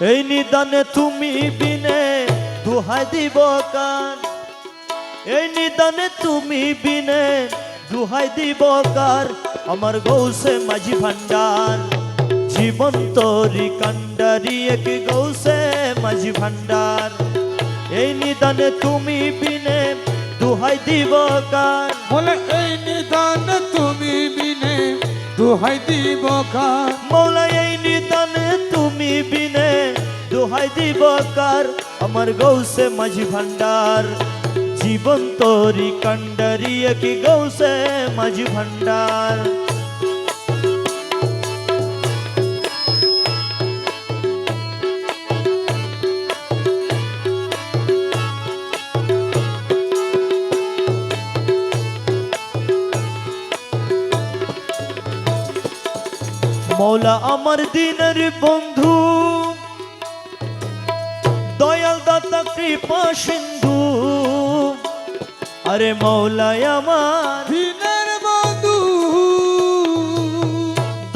এই নিদানে তুমি বিনে দুহাই দিব কার, এই নিদানে তুমি বিনে দুহাই দিব কার, আমার গৌসে মাঝি ভান্ডার জীবন তরি কান্ডারি এক গৌসে মাঝি ভান্ডার। এই নিদানে তুমি বিনে দুহাই দিব কার, বলে এই নিদানে তুমি বিনে দুহাই দিব কার, মৌলা এই নিদানে তুমি বিনে দুহাই দিব কার, আমার গৌসে মাঝি ভান্ডার জীবন তরি কান্ডারি এক গৌসে মাঝি ভান্ডার। মৌলা আমার দিনের বন্ধু দয়াল দাতা কৃপা সিন্ধু, আরে মৌলা আমার দিনের বন্ধু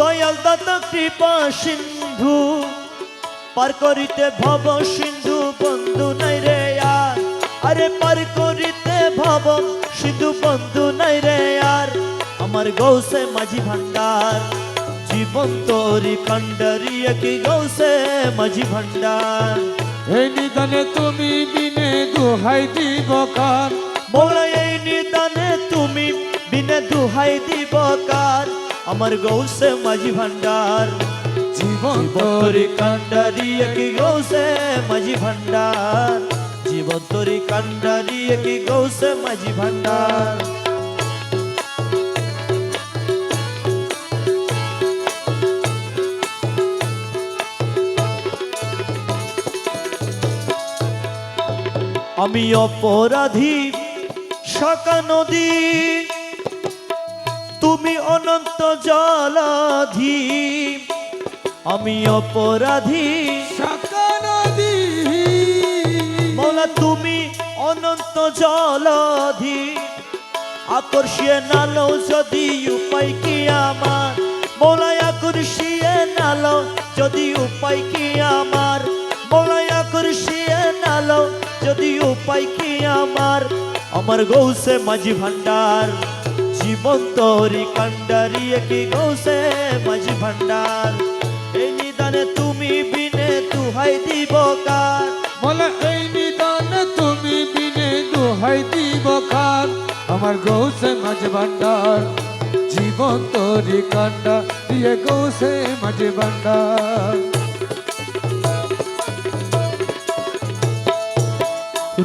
দয়াল দাতা কৃপা সিন্ধু, পার করিতে ভব সিন্ধু বন্ধু নাই রে আর, আরে পার করিতে ভব সিন্ধু বন্ধু নাই রে আর, আমার গৌসে মাঝি ভান্ডার জীবন তরি কান্ডারি এক গৌসে মাঝি ভান্ডার। এই নিদানে তুমি বিনে দুহাই দিব কার, মৌলা এই নিদানে তুমি বিনে দুহাই দিব কার, আমার গৌসে মাঝি ভান্ডার জীবন তরি কান্ডারি এক গৌসে মাঝি ভান্ডার, জীবন তরি কান্ডারি এক গৌসে মাঝি ভান্ডার। আমি অপরাধী শাখা নদী, তুমি অনন্ত জলাধি, আমি অপরাধী শাখা নদী, মৌলা তুমি অনন্ত জলাধি, আকর্ষিয়ে নালো যদি উপায় কি আমার, মৌলা আকর্ষিয়ে নালো যদি উপায় কি আমার, মৌলা আকর্ষিয়ে নালো যদি উপায় কি আমার, আমার গৌসে মাঝি ভান্ডার জীবন তরি কান্ডারি এক গৌসে মাঝি ভান্ডার। এই নিদানে তুমি বিনে দুহাই দিব কার, বলে এই নিদানে তুমি বিনে দুহাই দিব কার, আমার গৌসে মাঝে ভান্ডার জীবন তরি কান্ডা দিয়ে গৌসে মাঝে ভান্ডার।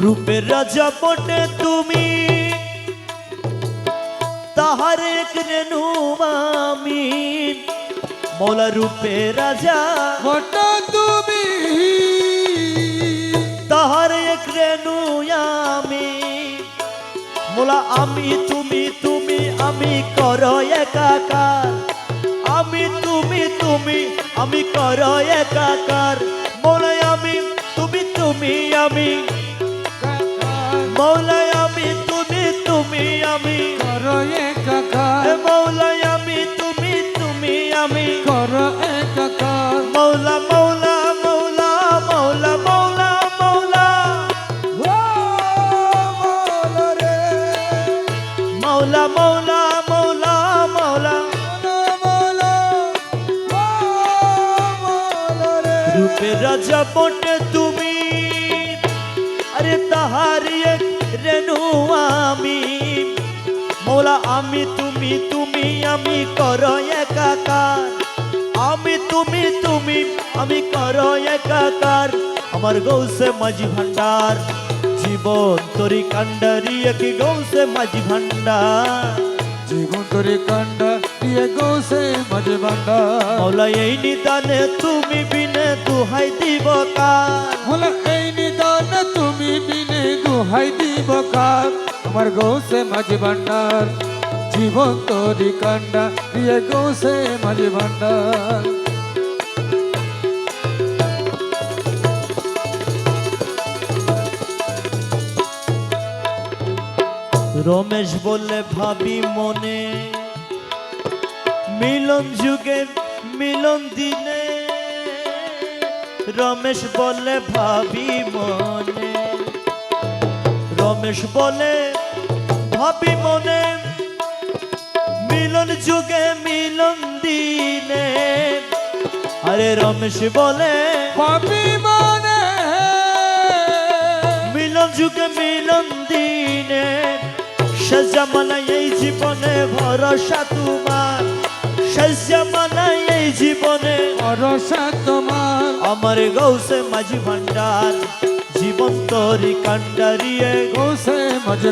রূপের রাজা বটে তুমি তাহার এক রেণু আমি, মৌলা রূপের রাজা বটা তুমি তাহার এক রেণু আমি, মৌলা আমি তুমি তুমি আমি কর একাকার, আমি তুমি তুমি আমি কর একাকার, মৌলা আমি তুমি তুমি আমি, মৌলা আমি তুমি তুমি আমি, করো একাকার, মৌলা আমি তুমি তুমি আমি, করো একাকার, মৌলা মৌলা মৌলা মৌলা মৌলা মৌলা ও মৌলা রে, মৌলা মৌলা মৌলা মৌলা। মৌলা ও মৌলা রে, রূপের রাজা বটে তুমি, আরে তাহার এক রেণু আমি, মৌলা আমি তুমি তুমি আমি কর একাকার, আমি তুমি তুমি আমি কর একাকার, আমার গৌসে মাঝি ভান্ডার জীবন তরি কান্ডারি এক গৌসে মাঝি ভান্ডার। জীবন তরি কান্ডা দিয়ে গৌসে মাঝে ভান্ডার, মৌলা এই নিদানে তুমি বিনে দুহাই দিব কার, বলে এই নিদানে তুমি বিনে দুহাই দিব কার, আমার গৌসে মাঝে ভান্ডার জীবন তরি কান্ডা দিয়ে গৌসে মাঝে ভান্ডার। রমেশ বললে ভাবি মনে, মিলন যুগের মিলন দিনে রমেশ বলে ভাবি মনে, রমেশ বলে ভাবি মনে, মিলন যুগে মিলন দিনে। আরে রমেশ বলে ভাবি মনে, মিলন যুগে মিলন দিনে, শেষ জামানায় এই জীবনে ভরসা তোমার, শেষ জামানায় এই জীবনে ভরসা তোমার। আমার গৌসে মাঝি ভান্ডার, জীবন তরি কান্ডারিয়ে গৌসে মাঝে